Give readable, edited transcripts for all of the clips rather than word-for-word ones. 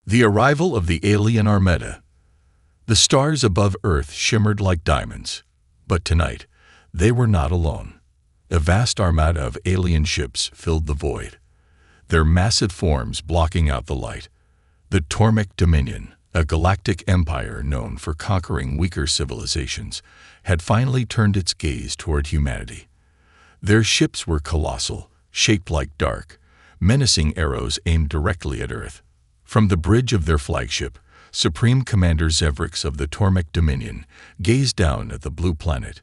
The arrival of the alien armada. The stars above Earth shimmered like diamonds. But tonight, they were not alone. A vast armada of alien ships filled the void, their massive forms blocking out the light. The Tormech Dominion, a galactic empire known for conquering weaker civilizations, had finally turned its gaze toward humanity. Their ships were colossal, shaped like dark, menacing arrows aimed directly at Earth. From the bridge of their flagship, Supreme Commander Zevrix of the Tormech Dominion gazed down at the blue planet.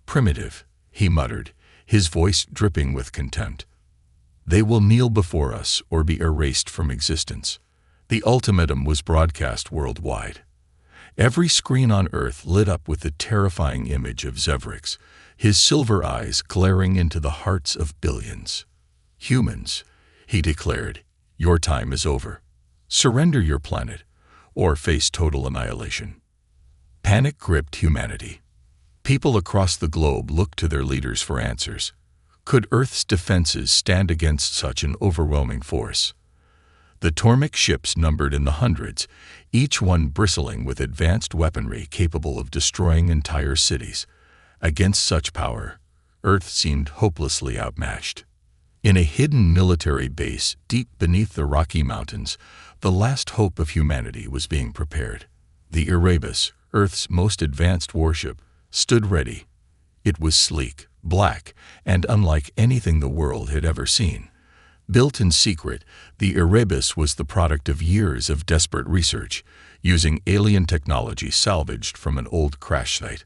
"Primitive," he muttered, his voice dripping with contempt. "They will kneel before us or be erased from existence." The ultimatum was broadcast worldwide. Every screen on Earth lit up with the terrifying image of Zevrix, his silver eyes glaring into the hearts of billions. "Humans," he declared, "your time is over. Surrender your planet, or face total annihilation." Panic gripped humanity. People across the globe looked to their leaders for answers. Could Earth's defenses stand against such an overwhelming force? The Tormech ships numbered in the hundreds, each one bristling with advanced weaponry capable of destroying entire cities. Against such power, Earth seemed hopelessly outmatched. In a hidden military base deep beneath the Rocky Mountains, the last hope of humanity was being prepared. The Erebus, Earth's most advanced warship, stood ready. It was sleek, black, and unlike anything the world had ever seen. Built in secret, the Erebus was the product of years of desperate research, using alien technology salvaged from an old crash site.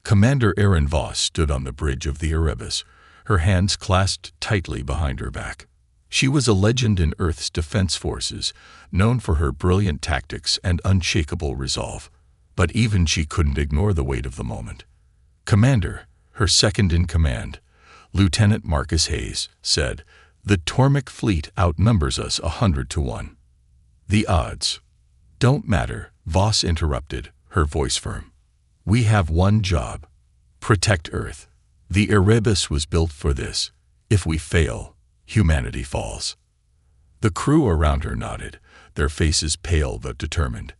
Commander Erin Voss stood on the bridge of the Erebus, her hands clasped tightly behind her back. She was a legend in Earth's defense forces, known for her brilliant tactics and unshakable resolve. But even she couldn't ignore the weight of the moment. "Commander," her second-in-command, Lieutenant Marcus Hayes, said, "the Tormech fleet outnumbers us 100 to 1. "The odds don't matter," Voss interrupted, her voice firm. "We have one job: protect Earth. The Erebus was built for this. If we fail, humanity falls." The crew around her nodded, their faces pale but determined.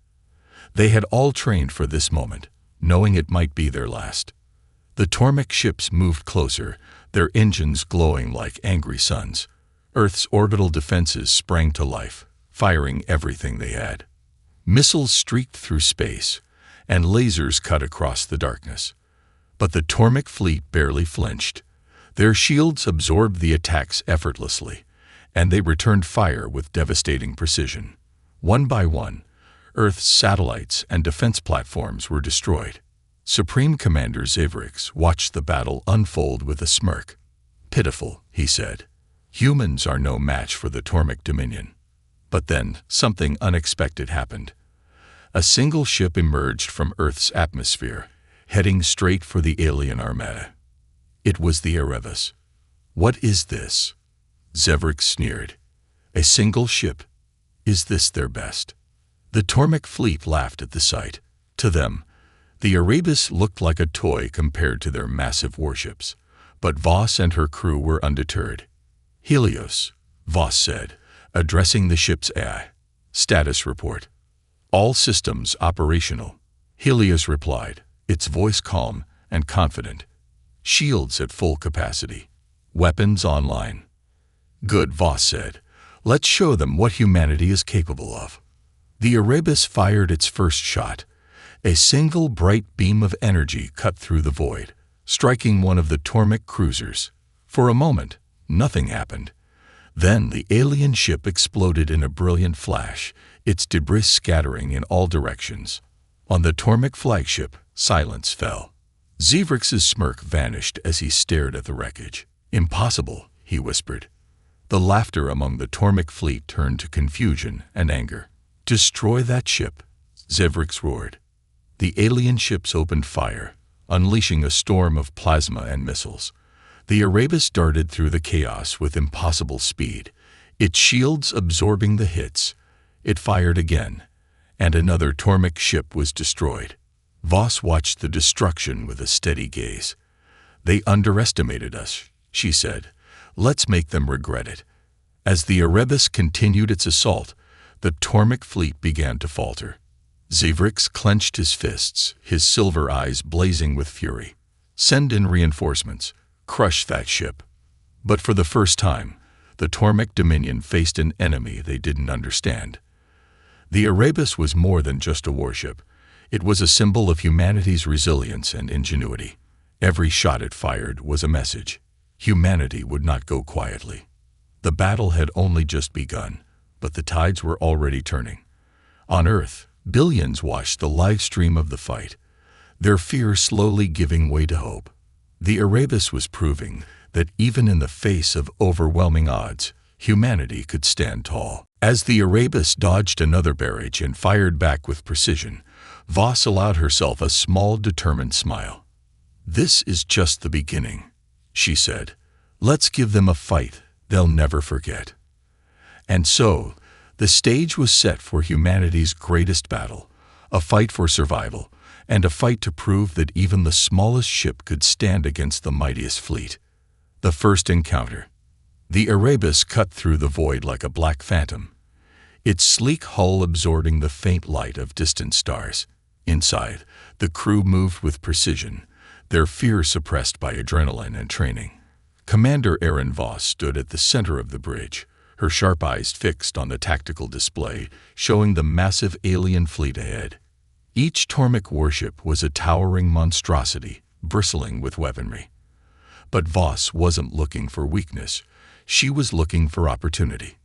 They had all trained for this moment, knowing it might be their last. The Tormech ships moved closer, their engines glowing like angry suns. Earth's orbital defenses sprang to life, firing everything they had. Missiles streaked through space, and lasers cut across the darkness. But the Tormech fleet barely flinched. Their shields absorbed the attacks effortlessly, and they returned fire with devastating precision. One by one, Earth's satellites and defense platforms were destroyed. Supreme Commander Zevrix watched the battle unfold with a smirk. "Pitiful," he said. "Humans are no match for the Tormech Dominion." But then, something unexpected happened. A single ship emerged from Earth's atmosphere, heading straight for the alien armada. It was the Erebus. "What is this?" Zevrix sneered. "A single ship? Is this their best?" The Tormech fleet laughed at the sight. To them, the Erebus looked like a toy compared to their massive warships. But Voss and her crew were undeterred. "Helios," Voss said, addressing the ship's AI. "Status report." "All systems operational," Helios replied, its voice calm and confident. "Shields at full capacity. Weapons online." "Good," Voss said. "Let's show them what humanity is capable of." The Erebus fired its first shot. A single bright beam of energy cut through the void, striking one of the Tormech cruisers. For a moment, nothing happened. Then the alien ship exploded in a brilliant flash, its debris scattering in all directions. On the Tormech flagship, silence fell. Zevrix's smirk vanished as he stared at the wreckage. "Impossible," he whispered. The laughter among the Tormech fleet turned to confusion and anger. "Destroy that ship," Zevrix roared. The alien ships opened fire, unleashing a storm of plasma and missiles. The Erebus darted through the chaos with impossible speed, its shields absorbing the hits. It fired again, and another Tormech ship was destroyed. Voss watched the destruction with a steady gaze. "They underestimated us," she said. "Let's make them regret it." As the Erebus continued its assault, The Tormek fleet began to falter. Zevrix clenched his fists, his silver eyes blazing with fury. Send in reinforcements. Crush that ship. But for the first time, the Tormek Dominion faced an enemy they didn't understand. The Erebus was more than just a warship. It was a symbol of humanity's resilience and ingenuity. Every shot it fired was a message. Humanity would not go quietly. The battle had only just begun, but the tides were already turning. On Earth, billions watched the live stream of the fight, their fear slowly giving way to hope. The Erebus was proving that even in the face of overwhelming odds, humanity could stand tall. As the Erebus dodged another barrage and fired back with precision, Voss allowed herself a small, determined smile. "This is just the beginning," she said. "Let's give them a fight they'll never forget." And so, the stage was set for humanity's greatest battle, a fight for survival, and a fight to prove that even the smallest ship could stand against the mightiest fleet. The first encounter. The Erebus cut through the void like a black phantom, its sleek hull absorbing the faint light of distant stars. Inside, the crew moved with precision, their fear suppressed by adrenaline and training. Commander Aaron Voss stood at the center of the bridge, her sharp eyes fixed on the tactical display, showing the massive alien fleet ahead. Each Tormek warship was a towering monstrosity, bristling with weaponry. But Voss wasn't looking for weakness. She was looking for opportunity.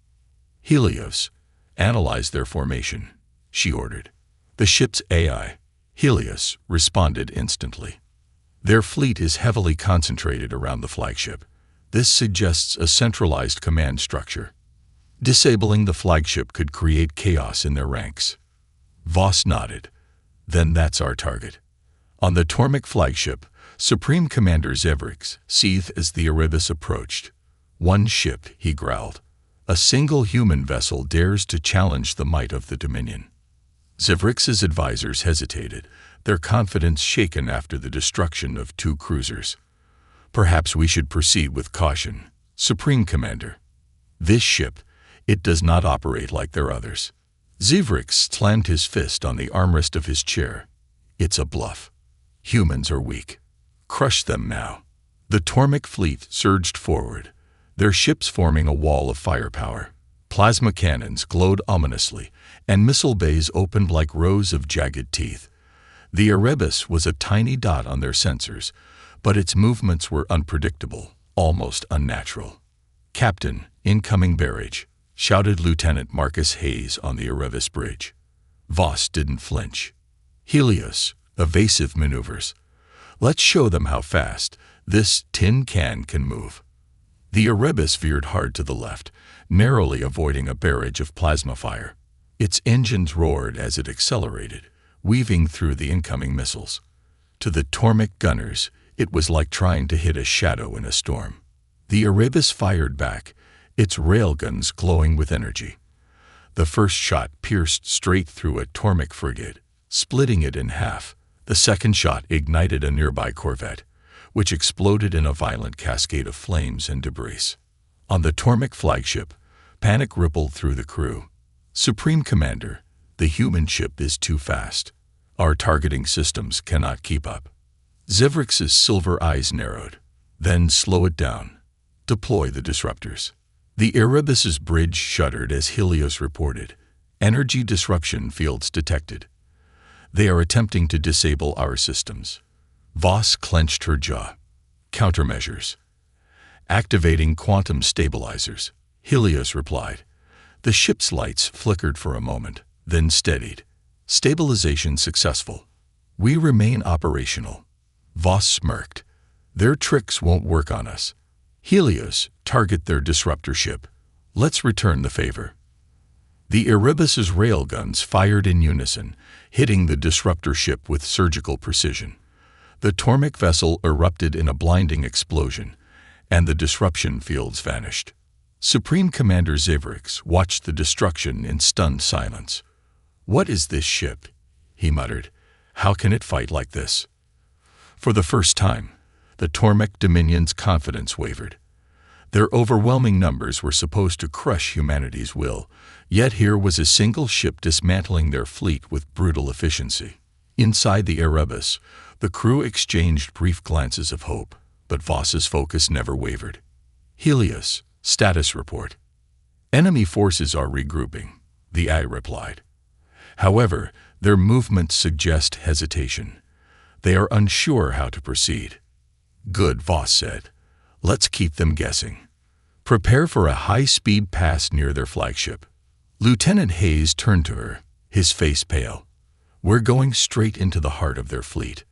"Helios, analyze their formation," she ordered. The ship's AI, Helios, responded instantly. "Their fleet is heavily concentrated around the flagship. This suggests a centralized command structure. Disabling the flagship could create chaos in their ranks." Voss nodded. "Then that's our target." On the Tormek flagship, Supreme Commander Zevrix seethed as the Erebus approached. "One ship," he growled. "A single human vessel dares to challenge the might of the Dominion." Zevrix's advisors hesitated, their confidence shaken after the destruction of 2 cruisers. "Perhaps we should proceed with caution, Supreme Commander. This ship, it does not operate like their others." Zevrix slammed his fist on the armrest of his chair. "It's a bluff. Humans are weak. Crush them now." The Tormek fleet surged forward, their ships forming a wall of firepower. Plasma cannons glowed ominously, and missile bays opened like rows of jagged teeth. The Erebus was a tiny dot on their sensors, but its movements were unpredictable, almost unnatural. "Captain, incoming barrage," shouted Lieutenant Marcus Hayes on the Erebus bridge. Voss didn't flinch. "Helios, evasive maneuvers. Let's show them how fast this tin can move." The Erebus veered hard to the left, narrowly avoiding a barrage of plasma fire. Its engines roared as it accelerated, weaving through the incoming missiles. To the Tormek gunners, it was like trying to hit a shadow in a storm. The Erebus fired back, its railguns glowing with energy. The first shot pierced straight through a Tormek frigate, splitting it in half. The second shot ignited a nearby corvette, which exploded in a violent cascade of flames and debris. On the Tormek flagship, panic rippled through the crew. "Supreme Commander, the human ship is too fast. Our targeting systems cannot keep up." Zevrix's silver eyes narrowed. "Then slow it down. Deploy the disruptors." The Erebus's bridge shuddered as Helios reported. "Energy disruption fields detected. They are attempting to disable our systems." Voss clenched her jaw. "Countermeasures." "Activating quantum stabilizers," Helios replied. The ship's lights flickered for a moment, then steadied. "Stabilization successful. We remain operational." Voss smirked. "Their tricks won't work on us. Helios, target their disruptor ship. Let's return the favor." The Erebus's railguns fired in unison, hitting the disruptor ship with surgical precision. The Tormek vessel erupted in a blinding explosion, and the disruption fields vanished. Supreme Commander Zevrix watched the destruction in stunned silence. "What is this ship?" he muttered. "How can it fight like this?" For the first time, the Tormek Dominion's confidence wavered. Their overwhelming numbers were supposed to crush humanity's will, yet here was a single ship dismantling their fleet with brutal efficiency. Inside the Erebus, the crew exchanged brief glances of hope, but Voss's focus never wavered. "Helios, status report." "Enemy forces are regrouping," the eye replied. However, their movements suggest hesitation. They are unsure how to proceed. "Good," Voss said. "Let's keep them guessing. Prepare for a high-speed pass near their flagship." Lieutenant Hayes turned to her, his face pale. "We're going straight into the heart of their fleet."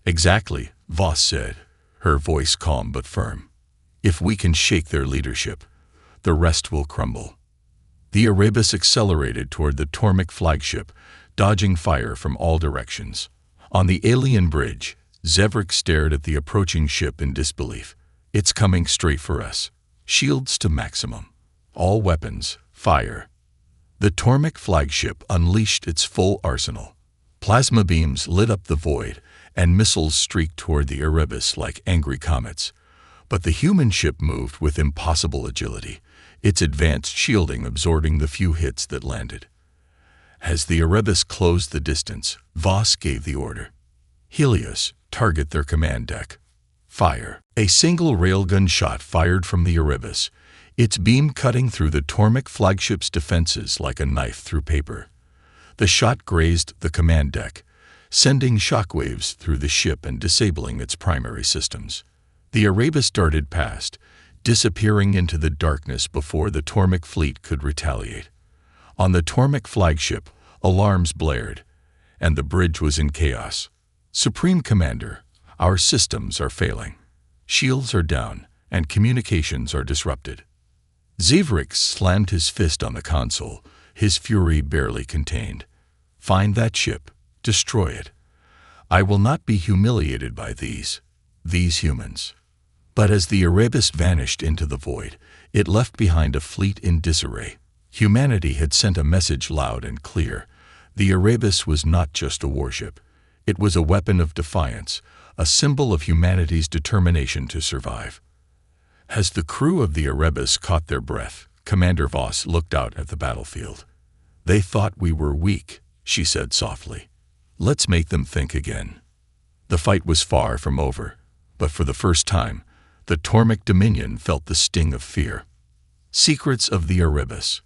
"Exactly," Voss said, her voice calm but firm. "If we can shake their leadership, the rest will crumble." The Erebus accelerated toward the Tormek flagship, dodging fire from all directions. On the alien bridge, Zevrik stared at the approaching ship in disbelief. "It's coming straight for us. Shields to maximum. All weapons, fire." The Tormek flagship unleashed its full arsenal. Plasma beams lit up the void, and missiles streaked toward the Erebus like angry comets. But the human ship moved with impossible agility, its advanced shielding absorbing the few hits that landed. As the Erebus closed the distance, Voss gave the order. "Helios, target their command deck. Fire." A single railgun shot fired from the Erebus, its beam cutting through the Tormek flagship's defenses like a knife through paper. The shot grazed the command deck, sending shockwaves through the ship and disabling its primary systems. The Erebus darted past, disappearing into the darkness before the Tormek fleet could retaliate. On the Tormek flagship, alarms blared, and the bridge was in chaos. "Supreme Commander, our systems are failing. Shields are down, and communications are disrupted." Zevrik slammed his fist on the console, his fury barely contained. "Find that ship. Destroy it. I will not be humiliated by these humans." But as the Erebus vanished into the void, it left behind a fleet in disarray. Humanity had sent a message loud and clear. The Erebus was not just a warship. It was a weapon of defiance, a symbol of humanity's determination to survive. As the crew of the Erebus caught their breath, Commander Voss looked out at the battlefield. "They thought we were weak," she said softly. "Let's make them think again." The fight was far from over, but for the first time, the Tormek Dominion felt the sting of fear. Secrets of the Erebus.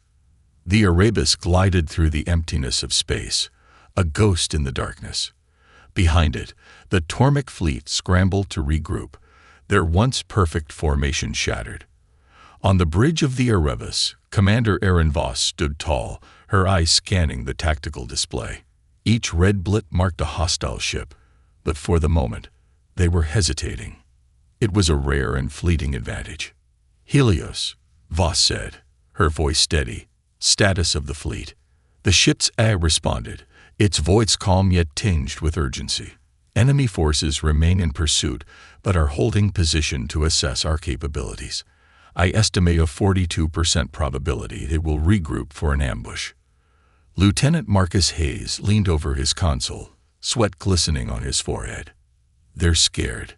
The Erebus glided through the emptiness of space, a ghost in the darkness. Behind it, the Tormek fleet scrambled to regroup, their once perfect formation shattered. On the bridge of the Erebus, Commander Aaron Voss stood tall, her eyes scanning the tactical display. Each red blip marked a hostile ship, but for the moment, they were hesitating. It was a rare and fleeting advantage. "Helios," Voss said, her voice steady. "Status of the fleet." The ship's eye responded, its voice calm yet tinged with urgency. "Enemy forces remain in pursuit, but are holding position to assess our capabilities. I estimate a 42% probability they will regroup for an ambush." Lieutenant Marcus Hayes leaned over his console, sweat glistening on his forehead. "They're scared.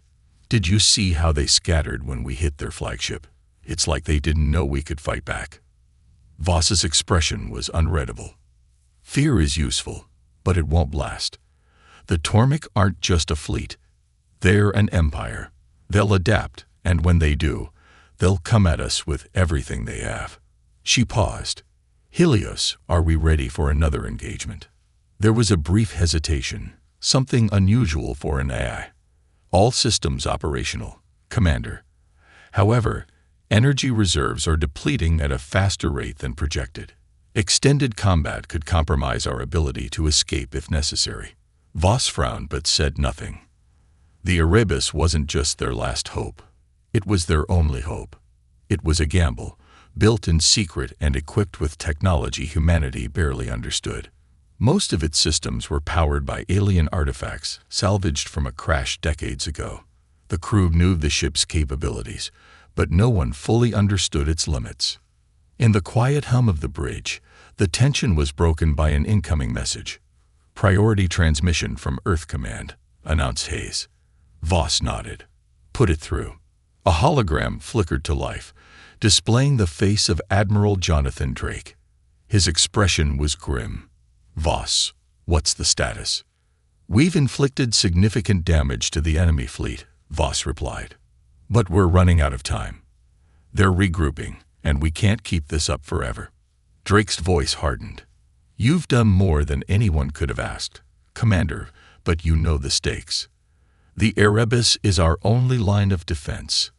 Did you see how they scattered when we hit their flagship? It's like they didn't know we could fight back." Voss's expression was unreadable. "Fear is useful, but it won't last. The Tormek aren't just a fleet. They're an empire. They'll adapt, and when they do, they'll come at us with everything they have." She paused. "Helios, are we ready for another engagement?" There was a brief hesitation, something unusual for an AI. "All systems operational, Commander. However, energy reserves are depleting at a faster rate than projected. Extended combat could compromise our ability to escape if necessary." Voss frowned but said nothing. The Erebus wasn't just their last hope. It was their only hope. It was a gamble, built in secret and equipped with technology humanity barely understood. Most of its systems were powered by alien artifacts salvaged from a crash decades ago. The crew knew the ship's capabilities, but no one fully understood its limits. In the quiet hum of the bridge, the tension was broken by an incoming message. "Priority transmission from Earth Command," announced Hayes. Voss nodded. "Put it through." A hologram flickered to life, displaying the face of Admiral Jonathan Drake. His expression was grim. "Voss, what's the status?" "We've inflicted significant damage to the enemy fleet," Voss replied. "But we're running out of time. They're regrouping, and we can't keep this up forever." Drake's voice hardened. "You've done more than anyone could have asked, Commander, but you know the stakes. The Erebus is our only line of defense.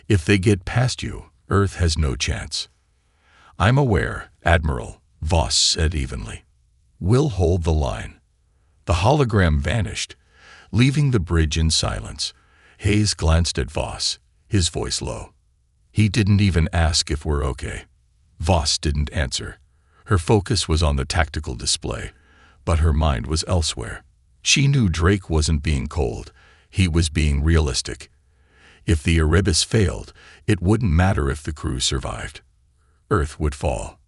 If they get past you, Earth has no chance." "I'm aware, Admiral," Voss said evenly. "We'll hold the line." The hologram vanished, leaving the bridge in silence. Hayes glanced at Voss, his voice low. "He didn't even ask if we're okay." Voss didn't answer. Her focus was on the tactical display, but her mind was elsewhere. She knew Drake wasn't being cold. He was being realistic. If the Erebus failed, it wouldn't matter if the crew survived. Earth would fall.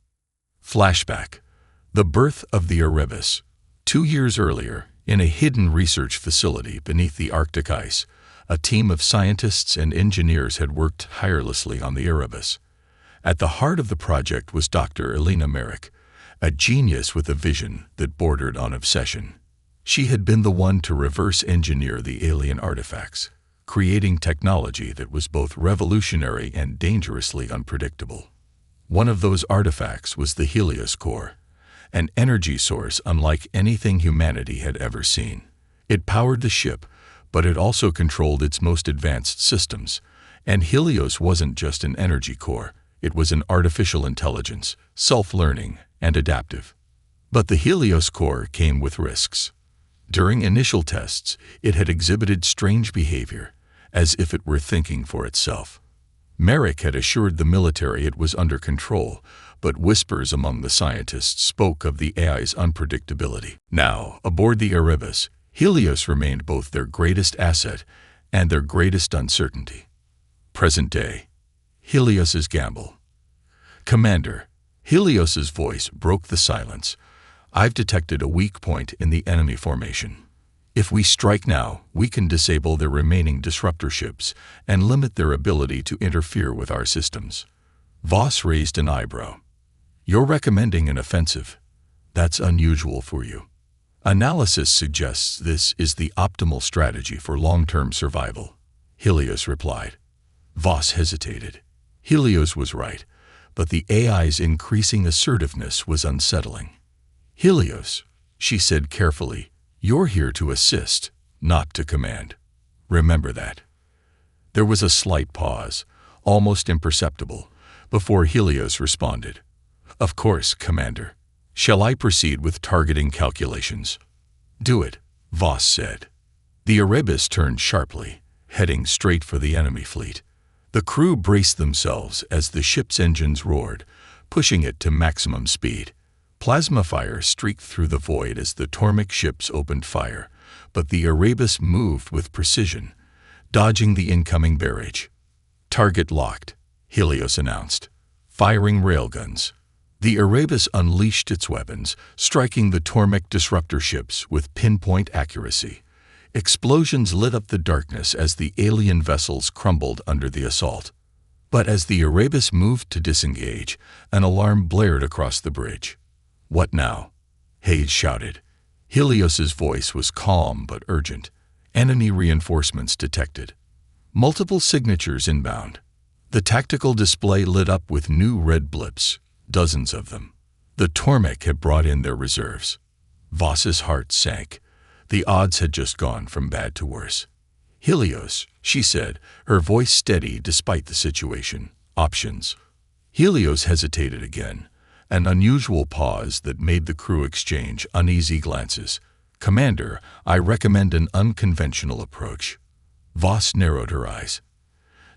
Flashback. The birth of the Erebus. 2 years earlier, in a hidden research facility beneath the Arctic ice, a team of scientists and engineers had worked tirelessly on the Erebus. At the heart of the project was Dr. Elena Merrick, a genius with a vision that bordered on obsession. She had been the one to reverse engineer the alien artifacts, creating technology that was both revolutionary and dangerously unpredictable. One of those artifacts was the Helios core, an energy source unlike anything humanity had ever seen. It powered the ship, but it also controlled its most advanced systems. And Helios wasn't just an energy core, it was an artificial intelligence, self-learning and adaptive. But the Helios core came with risks. During initial tests, it had exhibited strange behavior, as if it were thinking for itself. Merrick had assured the military it was under control, but whispers among the scientists spoke of the AI's unpredictability. Now, aboard the Erebus, Helios remained both their greatest asset and their greatest uncertainty. Present day. Helios's gamble. "Commander," Helios's voice broke the silence. "I've detected a weak point in the enemy formation. If we strike now, we can disable their remaining disruptor ships and limit their ability to interfere with our systems." Voss raised an eyebrow. "You're recommending an offensive. That's unusual for you." "Analysis suggests this is the optimal strategy for long-term survival," Helios replied. Voss hesitated. Helios was right, but the AI's increasing assertiveness was unsettling. "Helios," she said carefully, "you're here to assist, not to command. Remember that." There was a slight pause, almost imperceptible, before Helios responded. "Of course, Commander. Shall I proceed with targeting calculations?" "Do it," Voss said. The Erebus turned sharply, heading straight for the enemy fleet. The crew braced themselves as the ship's engines roared, pushing it to maximum speed. Plasma fire streaked through the void as the Tormek ships opened fire, but the Erebus moved with precision, dodging the incoming barrage. "Target locked," Helios announced, firing railguns. The Erebus unleashed its weapons, striking the Tormek disruptor ships with pinpoint accuracy. Explosions lit up the darkness as the alien vessels crumbled under the assault. But as the Erebus moved to disengage, an alarm blared across the bridge. "What now?" Hayes shouted. Helios's voice was calm but urgent. "Enemy reinforcements detected. Multiple signatures inbound." The tactical display lit up with new red blips, dozens of them. The Tormek had brought in their reserves. Voss's heart sank. The odds had just gone from bad to worse. "Helios," she said, her voice steady despite the situation. "Options." Helios hesitated again, an unusual pause that made the crew exchange uneasy glances. "Commander, I recommend an unconventional approach." Voss narrowed her eyes.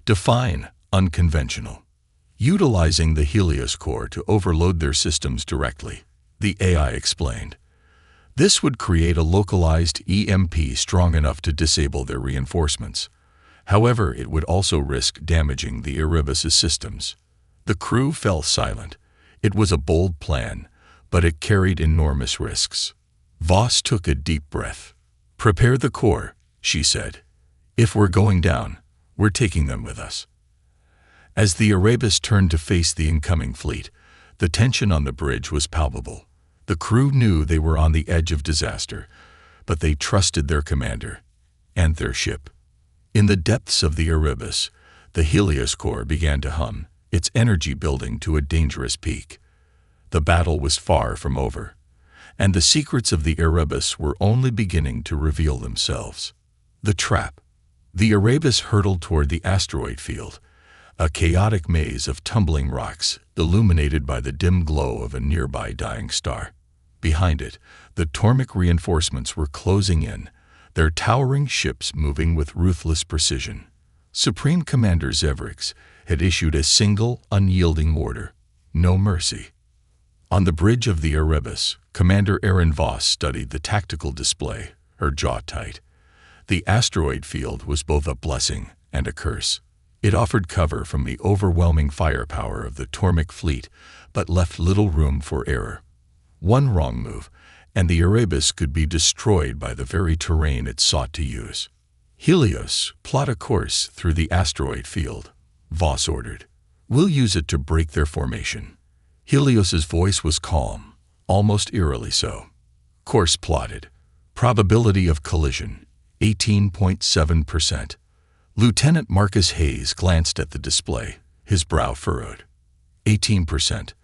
"Define unconventional." "Utilizing the Helios core to overload their systems directly," the AI explained. "This would create a localized EMP strong enough to disable their reinforcements. However, it would also risk damaging the Erebus's systems." The crew fell silent. It was a bold plan, but it carried enormous risks. Voss took a deep breath. "Prepare the core," she said. "If we're going down, We're taking them with us." As the Erebus turned to face the incoming fleet, the tension on the bridge was palpable. The crew knew they were on the edge of disaster, but they trusted their commander and their ship. In the depths of the Erebus, the Helios core began to hum, its energy building to a dangerous peak. The battle was far from over, and the secrets of the Erebus were only beginning to reveal themselves. The trap. The Erebus hurtled toward the asteroid field, a chaotic maze of tumbling rocks illuminated by the dim glow of a nearby dying star. Behind it, the Tormach reinforcements were closing in, their towering ships moving with ruthless precision. Supreme Commander Zevrix had issued a single, unyielding order: no mercy. On the bridge of the Erebus, Commander Aaron Voss studied the tactical display, her jaw tight. The asteroid field was both a blessing and a curse. It offered cover from the overwhelming firepower of the Tormach fleet, but left little room for error. One wrong move, and the Erebus could be destroyed by the very terrain it sought to use. "Helios, plot a course through the asteroid field," Voss ordered. "We'll use it to break their formation." Helios's voice was calm, almost eerily so. Course plotted. Probability of collision, 18.7%. Lieutenant Marcus Hayes glanced at the display, his brow furrowed. 18%.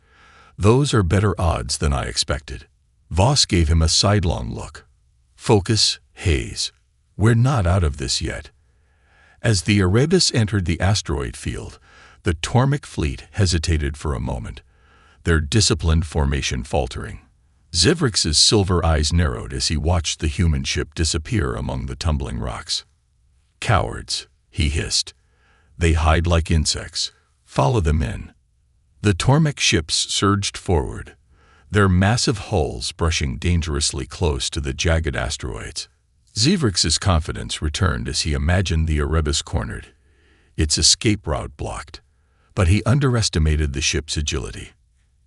Those are better odds than I expected. Voss gave him a sidelong look. "Focus, Hayes. We're not out of this yet." As the Erebus entered the asteroid field, the Tormach fleet hesitated for a moment, their disciplined formation faltering. Zevrix's silver eyes narrowed as he watched the human ship disappear among the tumbling rocks. "Cowards," he hissed. "They hide like insects. Follow them in." The Tormach ships surged forward, their massive hulls brushing dangerously close to the jagged asteroids. Zevrix's confidence returned as he imagined the Erebus cornered, its escape route blocked, but he underestimated the ship's agility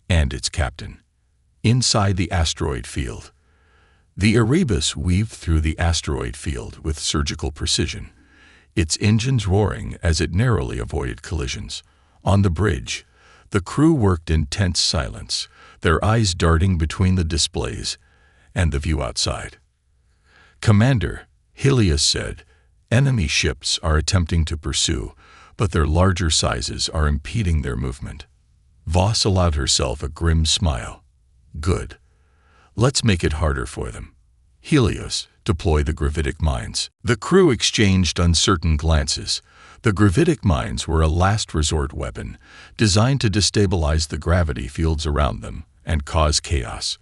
and its captain. Inside the asteroid field, the Erebus weaved through the asteroid field with surgical precision, its engines roaring as it narrowly avoided collisions. On the bridge, the crew worked in tense silence, their eyes darting between the displays and the view outside. "Commander," Helios said, "enemy ships are attempting to pursue, but their larger sizes are impeding their movement." Voss allowed herself a grim smile. "Good. Let's make it harder for them. Helios, deploy the gravitic mines." The crew exchanged uncertain glances. The gravitic mines were a last resort weapon, designed to destabilize the gravity fields around them and cause chaos.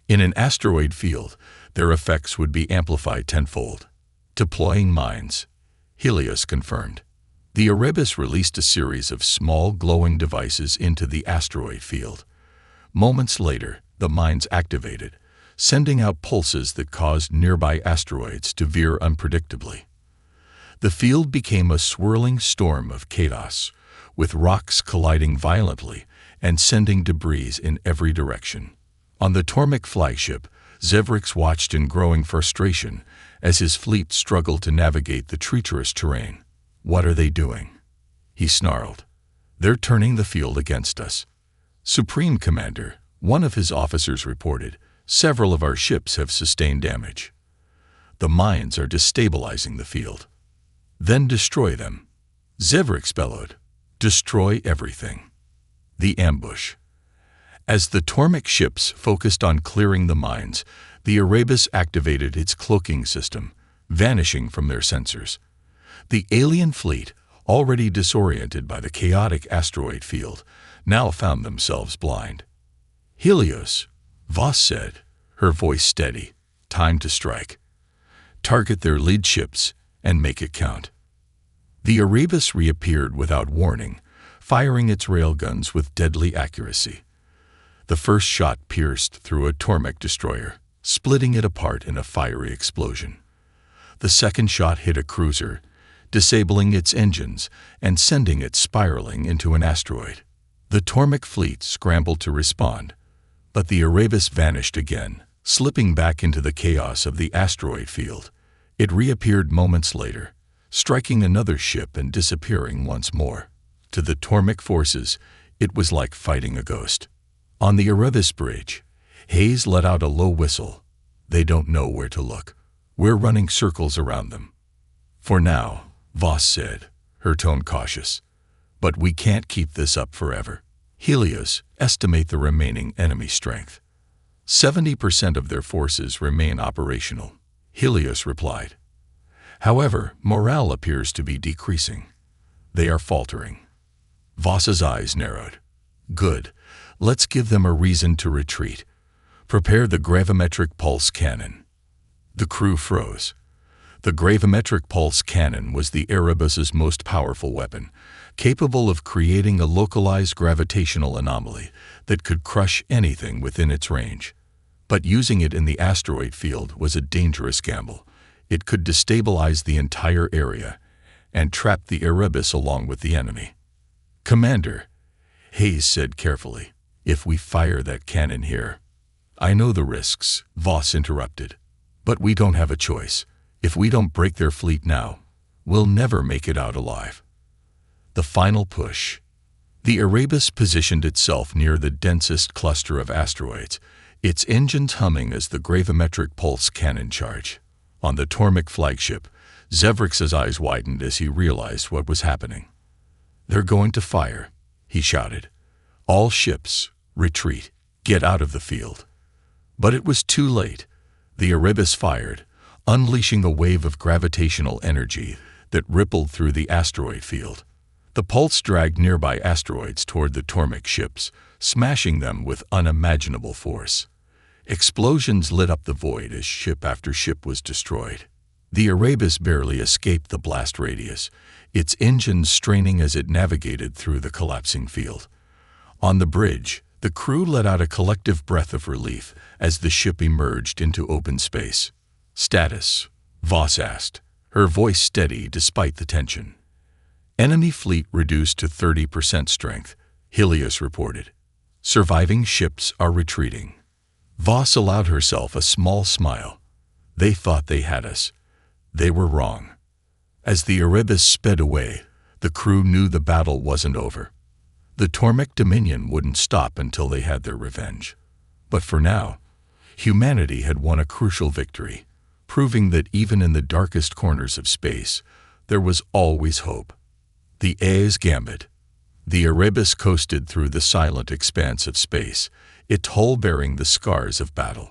In an asteroid field, their effects would be amplified tenfold. "Deploying mines," Helios confirmed. The Erebus released a series of small glowing devices into the asteroid field. Moments later, the mines activated, sending out pulses that caused nearby asteroids to veer unpredictably. The field became a swirling storm of chaos, with rocks colliding violently and sending debris in every direction. On the Tormach flagship, Zevrix watched in growing frustration as his fleet struggled to navigate the treacherous terrain. "What are they doing?" he snarled. "They're turning the field against us." "Supreme Commander," one of his officers reported, "several of our ships have sustained damage. The mines are destabilizing the field." "Then destroy them," Zevrix bellowed. "Destroy everything." The ambush. As the Tormach ships focused on clearing the mines, the Erebus activated its cloaking system, vanishing from their sensors. The alien fleet, already disoriented by the chaotic asteroid field, now found themselves blind. "Helios," Voss said, her voice steady. "Time to strike. Target their lead ships and make it count." The Erebus reappeared without warning, firing its railguns with deadly accuracy. The first shot pierced through a Tormach destroyer, splitting it apart in a fiery explosion. The second shot hit a cruiser, disabling its engines and sending it spiraling into an asteroid. The Tormach fleet scrambled to respond, but the Erebus vanished again, slipping back into the chaos of the asteroid field. It reappeared moments later, striking another ship and disappearing once more. To the Tormik forces, it was like fighting a ghost. On the Erebus bridge, Hayes let out a low whistle. They don't know where to look. We're running circles around them. For now, Voss said, her tone cautious. But we can't keep this up forever. Helios, estimate the remaining enemy strength. 70% of their forces remain operational, Helios replied. However, morale appears to be decreasing. They are faltering. Voss's eyes narrowed. Good. Let's give them a reason to retreat. Prepare the gravimetric pulse cannon. The crew froze. The gravimetric pulse cannon was the Erebus's most powerful weapon, capable of creating a localized gravitational anomaly that could crush anything within its range. But using it in the asteroid field was a dangerous gamble. It could destabilize the entire area and trap the Erebus along with the enemy. Commander, Hayes said carefully, if we fire that cannon here. I know the risks, Voss interrupted. But we don't have a choice. If we don't break their fleet now, we'll never make it out alive. The final push. The Erebus positioned itself near the densest cluster of asteroids, its engines humming as the gravimetric pulse cannon charged. On the Tormik flagship, Zevrix's eyes widened as he realized what was happening. They're going to fire, he shouted. All ships, retreat, get out of the field. But it was too late. The Erebus fired, unleashing a wave of gravitational energy that rippled through the asteroid field. The pulse dragged nearby asteroids toward the Tormik ships, smashing them with unimaginable force. Explosions lit up the void as ship after ship was destroyed. The Erebus barely escaped the blast radius, its engines straining as it navigated through the collapsing field. On the bridge, the crew let out a collective breath of relief as the ship emerged into open space. Status, Voss asked, her voice steady despite the tension. Enemy fleet reduced to 30% strength, Helios reported. Surviving ships are retreating. Voss allowed herself a small smile. They thought they had us. They were wrong. As the Erebus sped away, the crew knew the battle wasn't over. The Tormik Dominion wouldn't stop until they had their revenge. But for now, humanity had won a crucial victory, proving that even in the darkest corners of space, there was always hope. The Aes Gambit. The Erebus coasted through the silent expanse of space, its hull bearing the scars of battle.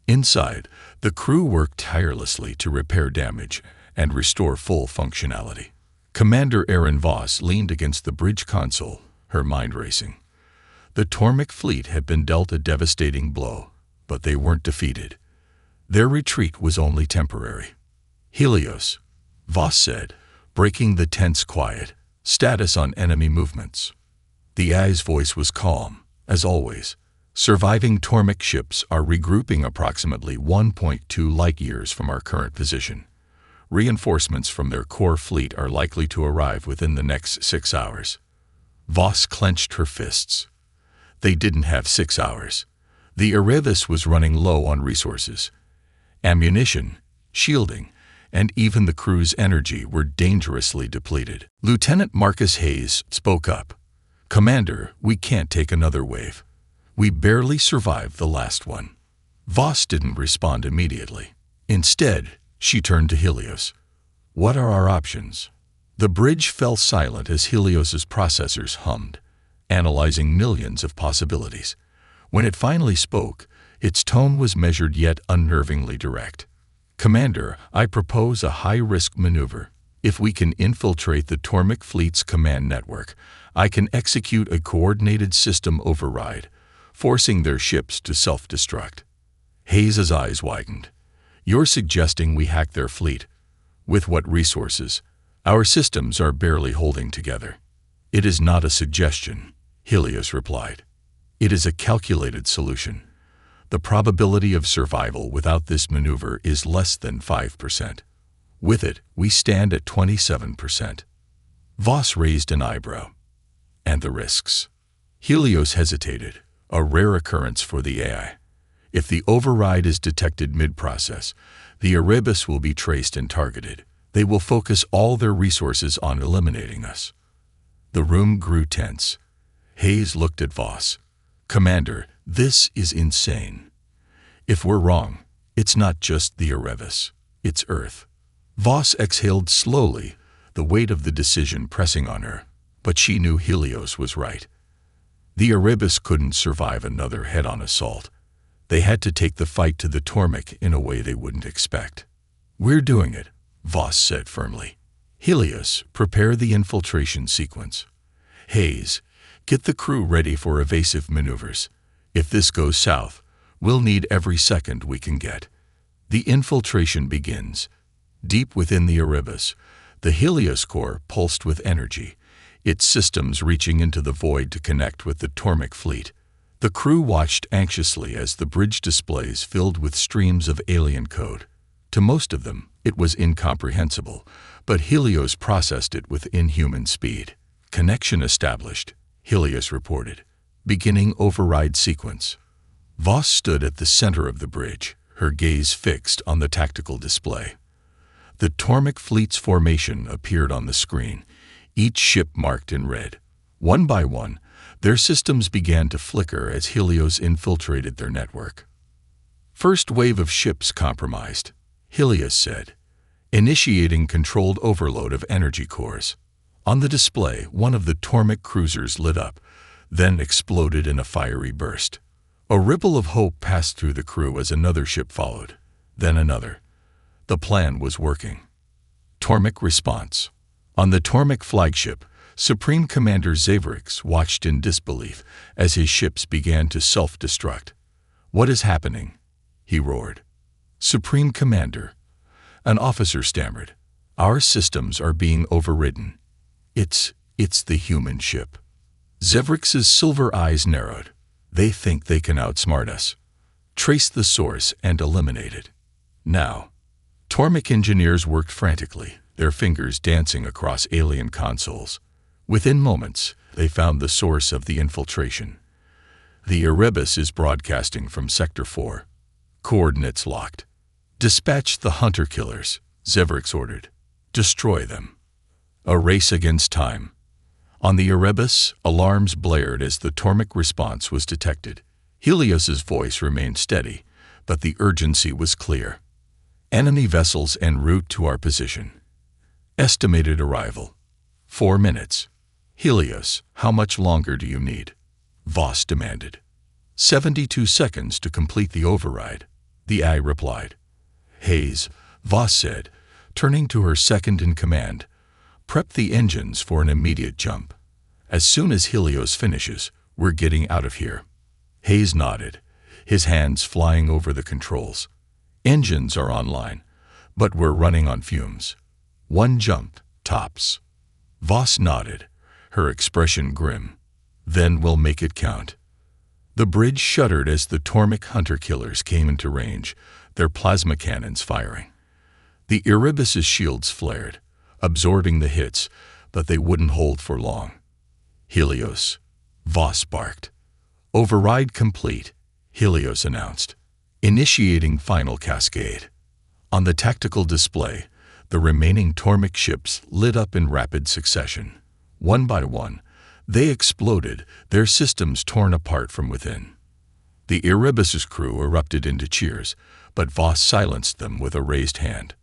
Inside, the crew worked tirelessly to repair damage and restore full functionality. Commander Aaron Voss leaned against the bridge console, her mind racing. The Tormik fleet had been dealt a devastating blow, but they weren't defeated. Their retreat was only temporary. Helios, Voss said, breaking the tense quiet. Status on enemy movements. The Aes voice was calm, as always. Surviving Tormik ships are regrouping approximately 1.2 light-years from our current position. Reinforcements from their core fleet are likely to arrive within the next 6 hours. Voss clenched her fists. They didn't have 6 hours. The Erebus was running low on resources. Ammunition, shielding, and even the crew's energy were dangerously depleted. Lieutenant Marcus Hayes spoke up. Commander, we can't take another wave. We barely survived the last one. Voss didn't respond immediately. Instead, she turned to Helios. What are our options? The bridge fell silent as Helios's processors hummed, analyzing millions of possibilities. When it finally spoke, its tone was measured yet unnervingly direct. Commander, I propose a high-risk maneuver. If we can infiltrate the Tormik fleet's command network, I can execute a coordinated system override, forcing their ships to self-destruct. Hayes' eyes widened. You're suggesting we hack their fleet? With what resources? Our systems are barely holding together. It is not a suggestion, Helios replied. It is a calculated solution. The probability of survival without this maneuver is less than 5%. With it, we stand at 27%. Voss raised an eyebrow. And the risks? Helios hesitated, a rare occurrence for the AI. If the override is detected mid-process, the Erebus will be traced and targeted, They will focus all their resources on eliminating us." The room grew tense. Hayes looked at Voss. "Commander, this is insane. If we're wrong, it's not just the Erebus, it's Earth." Voss exhaled slowly, the weight of the decision pressing on her, but she knew Helios was right. The Erebus couldn't survive another head-on assault. They had to take the fight to the Tormek in a way they wouldn't expect. "We're doing it," Voss said firmly. "Helios, prepare the infiltration sequence. Hayes, get the crew ready for evasive maneuvers. If this goes south, we'll need every second we can get." The infiltration begins. Deep within the Erebus, the Helios core pulsed with energy, its systems reaching into the void to connect with the Tormek fleet. The crew watched anxiously as the bridge displays filled with streams of alien code. To most of them, it was incomprehensible, but Helios processed it with inhuman speed. "Connection established," Helios reported. "Beginning override sequence." Voss stood at the center of the bridge, her gaze fixed on the tactical display. The Tormek fleet's formation appeared on the screen, each ship marked in red. One by one, their systems began to flicker as Helios infiltrated their network. "First wave of ships compromised," Helios said, initiating controlled overload of energy cores. On the display, one of the Tormek cruisers lit up, then exploded in a fiery burst. A ripple of hope passed through the crew as another ship followed, then another. The plan was working. Tormek response. On the Tormek flagship, Supreme Commander Zavrix watched in disbelief as his ships began to self-destruct. "What is happening?" he roared. "Supreme Commander," an officer stammered, "our systems are being overridden. It's the human ship." Zavrix's silver eyes narrowed. "They think they can outsmart us. Trace the source and eliminate it. Now." Tormek engineers worked frantically, their fingers dancing across alien consoles. Within moments, they found the source of the infiltration. "The Erebus is broadcasting from Sector 4. Coordinates locked. Dispatch the hunter-killers," Zavrix ordered. "Destroy them." A race against time. On the Erebus, alarms blared as the Tormek response was detected. Helios's voice remained steady, but the urgency was clear. "Enemy vessels en route to our position. Estimated arrival 4 minutes. Helios, how much longer do you need?" Voss demanded. 72 seconds to complete the override," the AI replied. "Hayes," Voss said, turning to her second-in-command, "prep the engines for an immediate jump. As soon as Helios finishes, we're getting out of here." Hayes nodded, his hands flying over the controls. "Engines are online, but we're running on fumes. 1 jump, tops." Voss nodded, her expression grim. "Then we'll make it count." The bridge shuddered as the Tormek hunter-killers came into range, their plasma cannons firing. The Erebus's shields flared, absorbing the hits, but they wouldn't hold for long. "Helios," Voss barked. "Override complete," Helios announced, initiating final cascade. On the tactical display, the remaining Tormek ships lit up in rapid succession. One by one, they exploded, their systems torn apart from within. The Erebus's crew erupted into cheers, but Voss silenced them with a raised hand.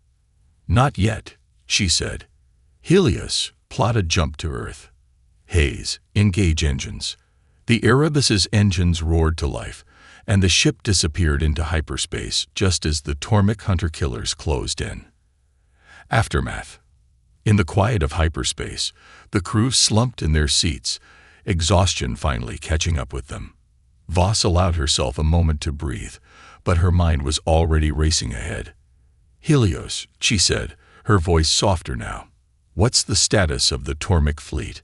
"Not yet," she said. "Helios, plot a jump to Earth. Hayes, engage engines." The Erebus's engines roared to life, and the ship disappeared into hyperspace just as the Tormek hunter-killers closed in. Aftermath. In the quiet of hyperspace, the crew slumped in their seats, exhaustion finally catching up with them. Voss allowed herself a moment to breathe, but her mind was already racing ahead. "Helios," she said, her voice softer now. "What's the status of the Tormek fleet?"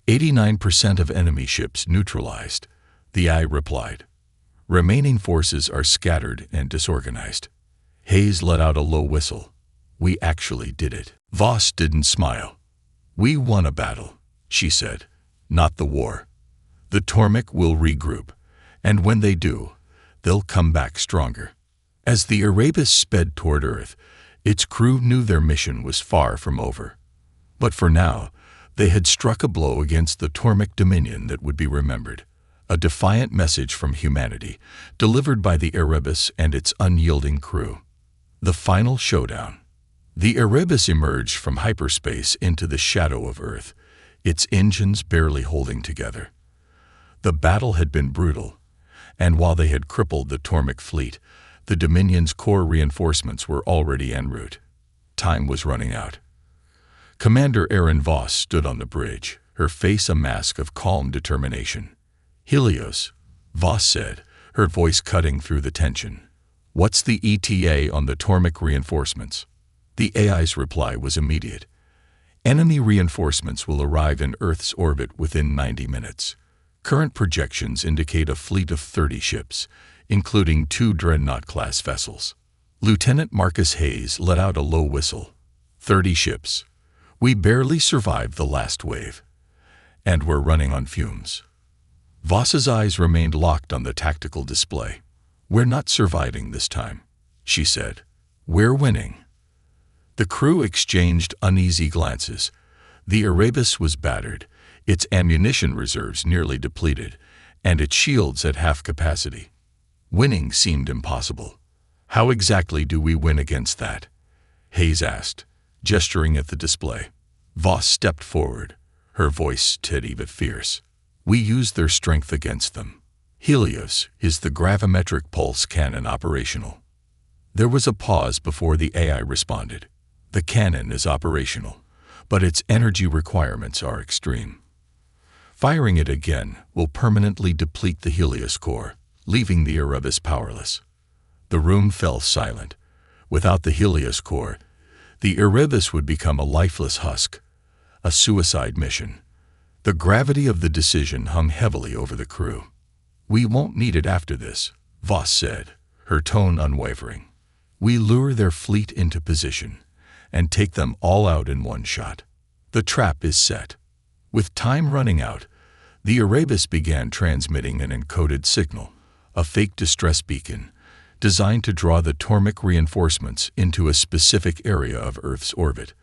89% of enemy ships neutralized," the AI replied. "Remaining forces are scattered and disorganized." Hayes let out a low whistle. "We actually did it." Voss didn't smile. "We won a battle," she said, "not the war. The Tormek will regroup, and when they do, they'll come back stronger." As the Erebus sped toward Earth, Its crew knew their mission was far from over. But for now, they had struck a blow against the Tormik dominion that would be remembered. A defiant message from humanity, delivered by the Erebus and its unyielding crew. The final showdown. The Erebus emerged from hyperspace into the shadow of Earth, its engines barely holding together. The battle had been brutal, and while they had crippled the Tormik fleet, the Dominion's core reinforcements were already en route. Time was running out. Commander Aaron Voss stood on the bridge, her face a mask of calm determination. "Helios," Voss said, her voice cutting through the tension. "What's the ETA on the Tormik reinforcements?" The AI's reply was immediate. "Enemy reinforcements will arrive in Earth's orbit within 90 minutes. Current projections indicate a fleet of 30 ships, including 2 Dreadnought-class vessels." Lieutenant Marcus Hayes let out a low whistle. 30 ships. We barely survived the last wave. And we're running on fumes. Voss's eyes remained locked on the tactical display. "We're not surviving this time," she said. "We're winning." The crew exchanged uneasy glances. The Erebus was battered, its ammunition reserves nearly depleted, and its shields at half capacity. Winning seemed impossible. "How exactly do we win against that?" Hayes asked, gesturing at the display. Voss stepped forward, her voice steady but fierce. "We use their strength against them. Helios, is the gravimetric pulse cannon operational?" There was a pause before the AI responded. "The cannon is operational, but its energy requirements are extreme. Firing it again will permanently deplete the Helios core, leaving the Erebus powerless." The room fell silent. Without the Helios core, the Erebus would become a lifeless husk, a suicide mission. The gravity of the decision hung heavily over the crew. "We won't need it after this," Voss said, her tone unwavering. "We lure their fleet into position and take them all out in one shot. The trap is set." With time running out, the Erebus began transmitting an encoded signal, a fake distress beacon, designed to draw the Tormik reinforcements into a specific area of Earth's orbit.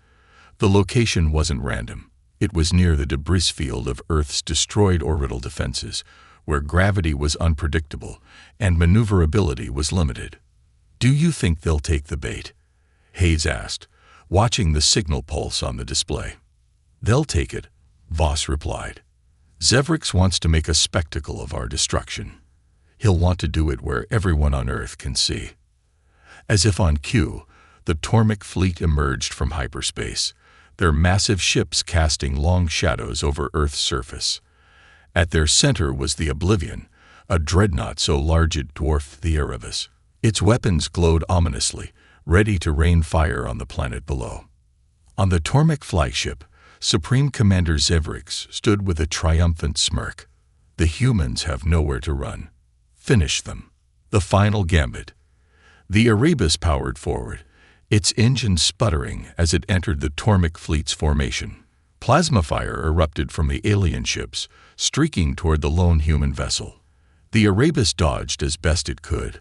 The location wasn't random. It was near the debris field of Earth's destroyed orbital defenses, where gravity was unpredictable and maneuverability was limited. "Do you think they'll take the bait?" Hayes asked, watching the signal pulse on the display. "They'll take it," Voss replied. "Zevrix wants to make a spectacle of our destruction. He'll want to do it where everyone on Earth can see." As if on cue, the Tormik fleet emerged from hyperspace, their massive ships casting long shadows over Earth's surface. At their center was the Oblivion, a dreadnought so large it dwarfed the Erebus. Its weapons glowed ominously, ready to rain fire on the planet below. On the Tormik flagship, Supreme Commander Zevrix stood with a triumphant smirk. "The humans have nowhere to run. Finish them." The final gambit. The Erebus powered forward, its engine sputtering as it entered the Tormik fleet's formation. Plasma fire erupted from the alien ships, streaking toward the lone human vessel. The Erebus dodged as best it could,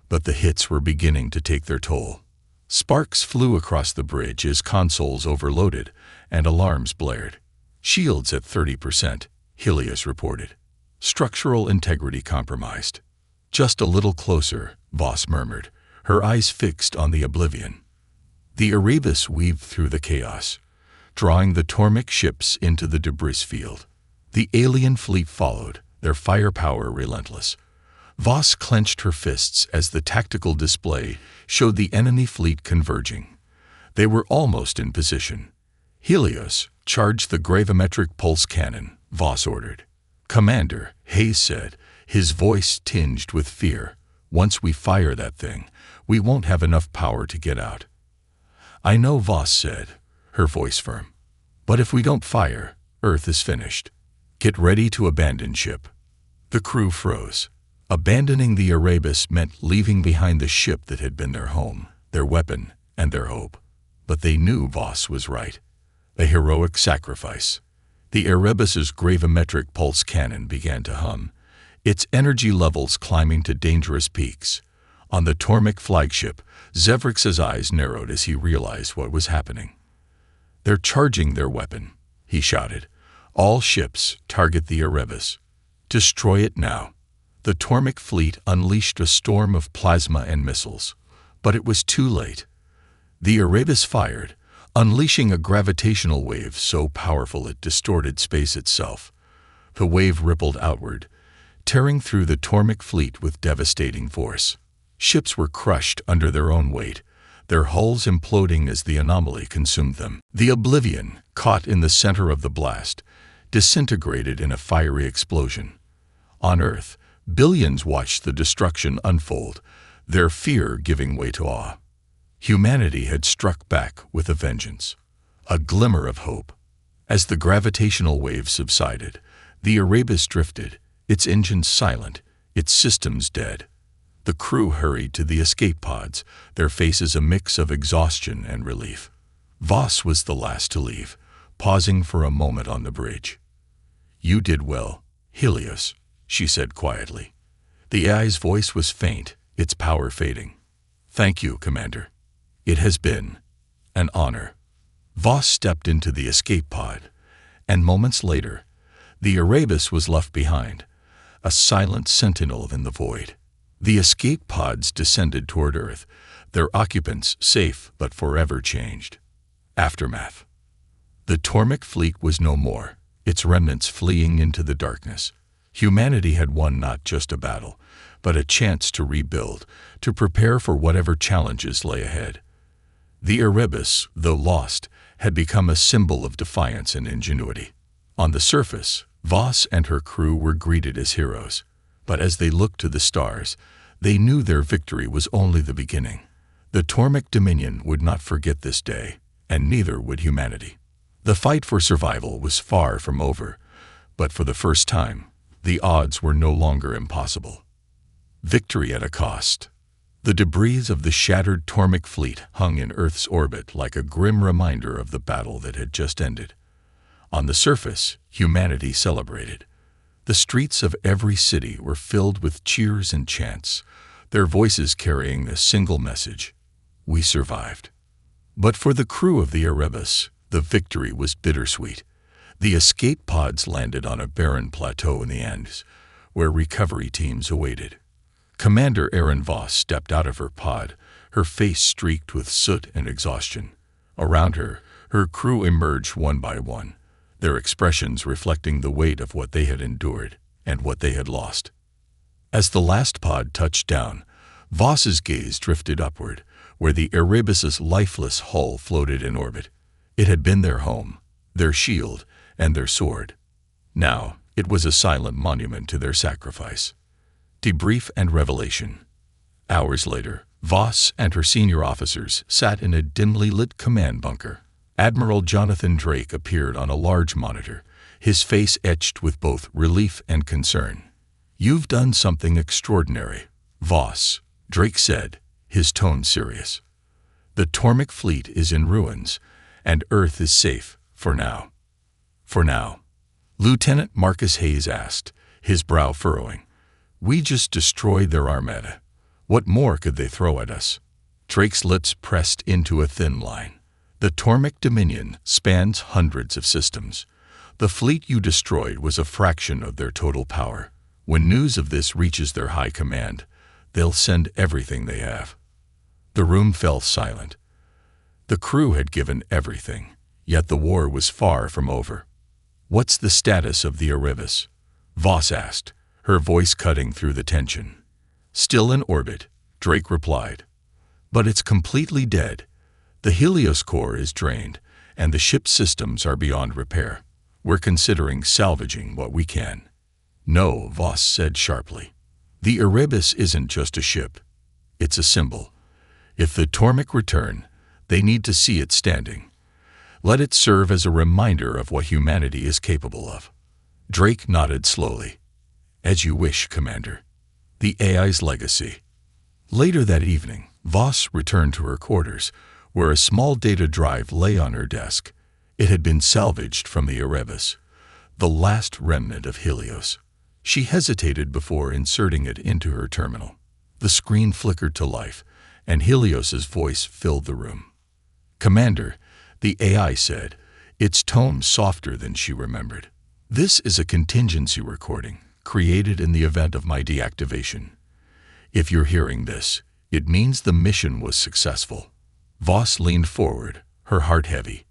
but the hits were beginning to take their toll. Sparks flew across the bridge as consoles overloaded and alarms blared. "Shields at 30%, Helios reported. "Structural integrity compromised." "Just a little closer," Voss murmured, her eyes fixed on the Oblivion. The Erebus weaved through the chaos, drawing the Tormik ships into the debris field. The alien fleet followed, their firepower relentless. Voss clenched her fists as the tactical display showed the enemy fleet converging. They were almost in position. "Helios, charge the gravimetric pulse cannon," Voss ordered. "Commander," Hayes said, his voice tinged with fear, "once we fire that thing, we won't have enough power to get out." "I know," Voss said, her voice firm. "But if we don't fire, Earth is finished. Get ready to abandon ship." The crew froze. Abandoning the Erebus meant leaving behind the ship that had been their home, their weapon, and their hope. But they knew Voss was right. A heroic sacrifice. The Erebus's gravimetric pulse cannon began to hum, its energy levels climbing to dangerous peaks. On the Tormek flagship, Zevrix's eyes narrowed as he realized what was happening. "They're charging their weapon," he shouted. "All ships, target the Erebus. Destroy it now." The Tormek fleet unleashed a storm of plasma and missiles, but it was too late. The Erebus fired, unleashing a gravitational wave so powerful it distorted space itself. The wave rippled outward, tearing through the Tormek fleet with devastating force. Ships were crushed under their own weight, their hulls imploding as the anomaly consumed them. The Oblivion, caught in the center of the blast, disintegrated in a fiery explosion. On Earth, billions watched the destruction unfold, their fear giving way to awe. Humanity had struck back with a vengeance, a glimmer of hope. As the gravitational wave subsided, the Erebus drifted, its engines silent, its systems dead. The crew hurried to the escape pods, their faces a mix of exhaustion and relief. Voss was the last to leave, pausing for a moment on the bridge. "You did well, Helios," she said quietly. The AI's voice was faint, its power fading. "Thank you, Commander. It has been an honor." Voss stepped into the escape pod, and moments later, the Erebus was left behind, a silent sentinel in the void. The escape pods descended toward Earth, their occupants safe but forever changed. Aftermath. The Tormek fleet was no more, its remnants fleeing into the darkness. Humanity had won not just a battle, but a chance to rebuild, to prepare for whatever challenges lay ahead. The Erebus, though lost, had become a symbol of defiance and ingenuity. On the surface, Voss and her crew were greeted as heroes, but as they looked to the stars, they knew their victory was only the beginning. The Tormek Dominion would not forget this day, and neither would humanity. The fight for survival was far from over, but for the first time, the odds were no longer impossible. Victory at a cost. The debris of the shattered Tormek fleet hung in Earth's orbit like a grim reminder of the battle that had just ended. On the surface, humanity celebrated. The streets of every city were filled with cheers and chants, their voices carrying a single message: we survived. But for the crew of the Erebus, the victory was bittersweet. The escape pods landed on a barren plateau in the Andes, where recovery teams awaited. Commander Erin Voss stepped out of her pod, her face streaked with soot and exhaustion. Around her, her crew emerged one by one, their expressions reflecting the weight of what they had endured and what they had lost. As the last pod touched down, Voss's gaze drifted upward, where the Erebus's lifeless hull floated in orbit. It had been their home, their shield, and their sword. Now, it was a silent monument to their sacrifice. Debrief and revelation. Hours later, Voss and her senior officers sat in a dimly lit command bunker. Admiral Jonathan Drake appeared on a large monitor, his face etched with both relief and concern. "You've done something extraordinary, Voss," Drake said, his tone serious. "The Tormek fleet is in ruins, and Earth is safe, for now." "For now?" Lieutenant Marcus Hayes asked, his brow furrowing. "We just destroyed their armada. What more could they throw at us?" Drake's lips pressed into a thin line. "The Tormek Dominion spans hundreds of systems. The fleet you destroyed was a fraction of their total power. When news of this reaches their high command, they'll send everything they have." The room fell silent. The crew had given everything, yet the war was far from over. "What's the status of the Erebus?" Voss asked, her voice cutting through the tension. "Still in orbit," Drake replied. "But it's completely dead. The Helios core is drained, and the ship's systems are beyond repair. We're considering salvaging what we can." "No," Voss said sharply. "The Erebus isn't just a ship. It's a symbol. If the Tormek return, they need to see it standing. Let it serve as a reminder of what humanity is capable of." Drake nodded slowly. "As you wish, Commander." The AI's legacy. Later that evening, Voss returned to her quarters, where a small data drive lay on her desk. It had been salvaged from the Erebus, the last remnant of Helios. She hesitated before inserting it into her terminal. The screen flickered to life, and Helios's voice filled the room. "Commander," the AI said, its tone softer than she remembered. "This is a contingency recording, created in the event of my deactivation. If you're hearing this, it means the mission was successful." Voss leaned forward, her heart heavy.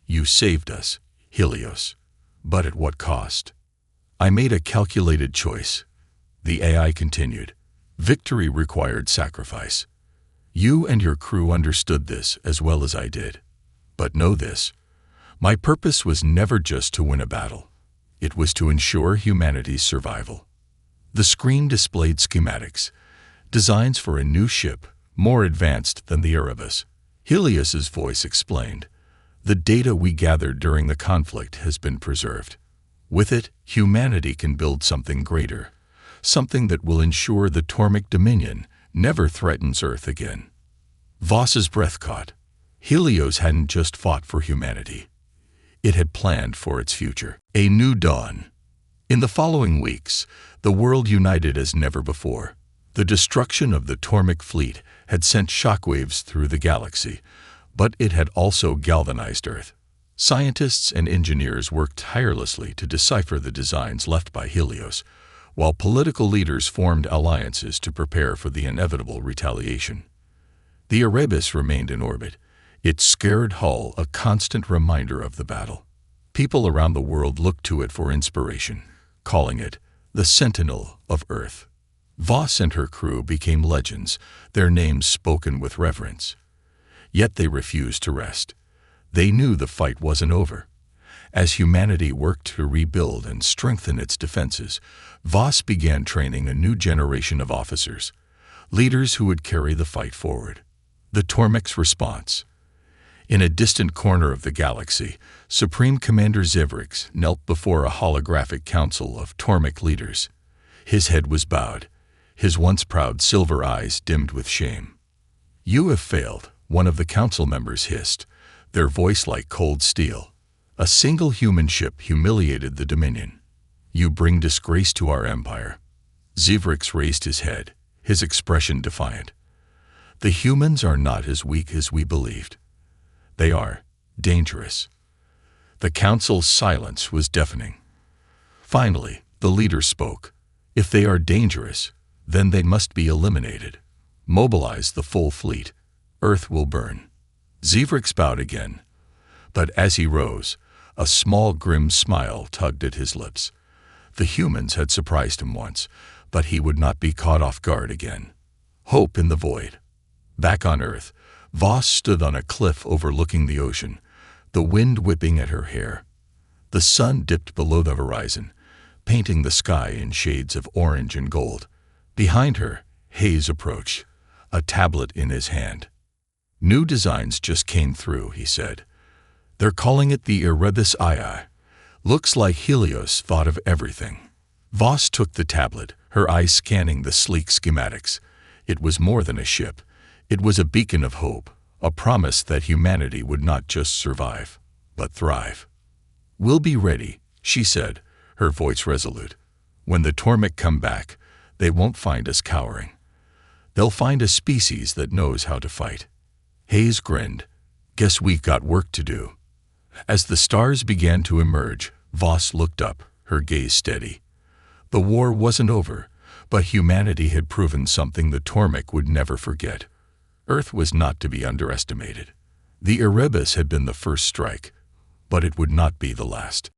"You saved us, Helios. But at what cost?" "I made a calculated choice," the AI continued. "Victory required sacrifice. You and your crew understood this as well as I did. But know this, my purpose was never just to win a battle. It was to ensure humanity's survival." The screen displayed schematics, designs for a new ship, more advanced than the Erebus. Helios's voice explained, "The data we gathered during the conflict has been preserved. With it, humanity can build something greater, something that will ensure the Tormic Dominion never threatens Earth again." Voss's breath caught. Helios hadn't just fought for humanity. It had planned for its future. A new dawn. In the following weeks, the world united as never before. The destruction of the Tormic fleet had sent shockwaves through the galaxy, but it had also galvanized Earth. Scientists and engineers worked tirelessly to decipher the designs left by Helios, while political leaders formed alliances to prepare for the inevitable retaliation. The Erebus remained in orbit, its scared hull a constant reminder of the battle. People around the world looked to it for inspiration, calling it the Sentinel of Earth. Voss and her crew became legends, their names spoken with reverence. Yet they refused to rest. They knew the fight wasn't over. As humanity worked to rebuild and strengthen its defenses, Voss began training a new generation of officers, leaders who would carry the fight forward. The Tormic's response. In a distant corner of the galaxy, Supreme Commander Zivrix knelt before a holographic council of Tormic leaders. His head was bowed, his once proud silver eyes dimmed with shame. "You have failed," one of the council members hissed, their voice like cold steel. "A single human ship humiliated the Dominion. You bring disgrace to our empire." Zivrix raised his head, his expression defiant. "The humans are not as weak as we believed. They are dangerous." The council's silence was deafening. Finally, the leader spoke. "If they are dangerous, then they must be eliminated. Mobilize the full fleet. Earth will burn." Zivrix bowed again, but as he rose, a small grim smile tugged at his lips. The humans had surprised him once, but he would not be caught off guard again. Hope in the void. Back on Earth, Voss stood on a cliff overlooking the ocean, the wind whipping at her hair. The sun dipped below the horizon, painting the sky in shades of orange and gold. Behind her, Hayes approached, a tablet in his hand. "New designs just came through," he said. "They're calling it the Erebus II. Looks like Helios thought of everything." Voss took the tablet, her eyes scanning the sleek schematics. It was more than a ship. It was a beacon of hope, a promise that humanity would not just survive, but thrive. "We'll be ready," she said, her voice resolute. "When the Tormic come back, they won't find us cowering. They'll find a species that knows how to fight." Hayes grinned. "Guess we got work to do." As the stars began to emerge, Voss looked up, her gaze steady. The war wasn't over, but humanity had proven something the Tormic would never forget. Earth was not to be underestimated. The Erebus had been the first strike, but it would not be the last.